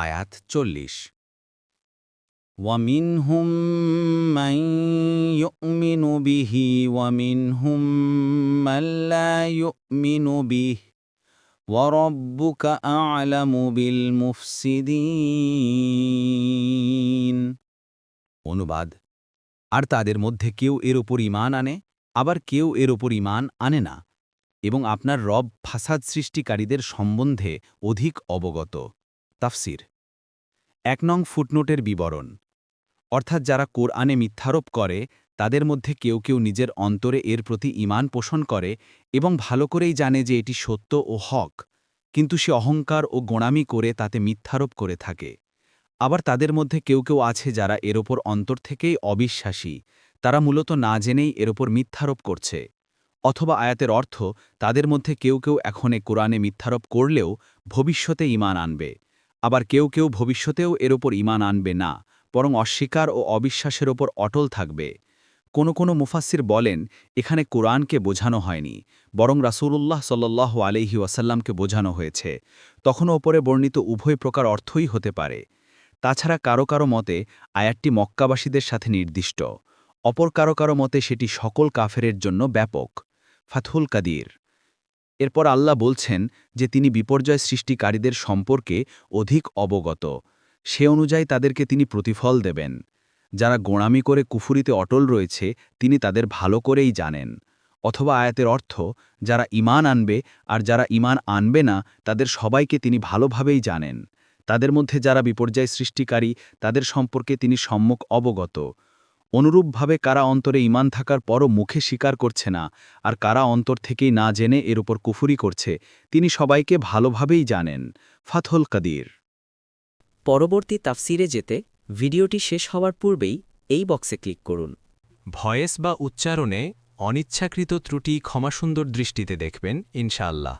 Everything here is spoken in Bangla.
আয়াত 40। وَمِنْهُمْ مَنْ يُؤْمِنُ بِهِ وَمِنْهُمْ مَنْ لَا يُؤْمِنُ بِهِ وَرَبُّكَ أَعْلَمُ بِالْمُفْسِدِينَ। অনুবাদ: আর তাদের মধ্যে কেউ এর ওপর ঈমান আনে, আবার কেউ এর ওপর ঈমান আনে না, এবং আপনার রব ফাসাদ সৃষ্টিকারীদের সম্বন্ধে অধিক অবগত। তাফসির। 1 নং ফুটনোটের বিবরণ, অর্থাৎ যারা কোরআনে মিথ্যারোপ করে তাদের মধ্যে কেউ কেউ নিজের অন্তরে এর প্রতি ঈমান পোষণ করে এবং ভালো করেই জানে যে এটি সত্য ও হক, কিন্তু সে অহংকার ও গোঁড়ামি করে তাতে মিথ্যারোপ করে থাকে। আবার তাদের মধ্যে কেউ কেউ আছে যারা এর ওপর অন্তর থেকেই অবিশ্বাসী, তারা মূলত না জেনেই এর ওপর মিথ্যারোপ করছে। অথবা আয়াতের অর্থ, তাদের মধ্যে কেউ কেউ এখন কোরআনে মিথ্যারোপ করলেও ভবিষ্যতে ঈমান আনবে, আবার কেউ কেউ ভবিষ্যতেও এর ওপর ঈমান আনবে না, বরং অস্বীকার ও অবিশ্বাসের ওপর অটল থাকবে। কোনো মুফাসসির বলেন, এখানে কোরআনকে বোঝানো হয়নি, বরং রাসূলুল্লাহ সাল্লাল্লাহু আলাইহি ওয়াসাল্লামকে বোঝানো হয়েছে। তখনও ওপরে বর্ণিত উভয় প্রকার অর্থই হতে পারে। তাছাড়া কারো কারো মতে আয়াতটি মক্কাবাসীদের সাথে নির্দিষ্ট, অপর কারো কারো মতে সেটি সকল কাফেরের জন্য ব্যাপক। ফাথুল কাদির। এরপর আল্লাহ বলছেন যে তিনি বিপর্যয় সৃষ্টিকারীদের সম্পর্কে অধিক অবগত, সে অনুযায়ী তাদেরকে তিনি প্রতিফল দেবেন। যারা গোঁড়ামি করে কুফুরিতে অটল রয়েছে তিনি তাদের ভালো করেই জানেন। অথবা আয়াতের অর্থ, যারা ঈমান আনবে আর যারা ঈমান আনবে না তাদের সবাইকে তিনি ভালোভাবেই জানেন। তাদের মধ্যে যারা বিপর্যয় সৃষ্টিকারী তাদের সম্পর্কে তিনি সম্যক অবগত। অনুরূপভাবে কারা অন্তরে ঈমান থাকার পরও মুখে স্বীকার করছে না আর কারা অন্তর থেকেই না জেনে এর উপর কুফরি করছে তিনি সবাইকে ভালোভাবেই জানেন। ফাথুল কাদির। পরবর্তী তাফসিরে যেতে ভিডিওটি শেষ হওয়ার পূর্বেই এই বক্সে ক্লিক করুন। ভয়েস বা উচ্চারণে অনিচ্ছাকৃত ত্রুটি ক্ষমাসুন্দর দৃষ্টিতে দেখবেন ইনশাআল্লাহ।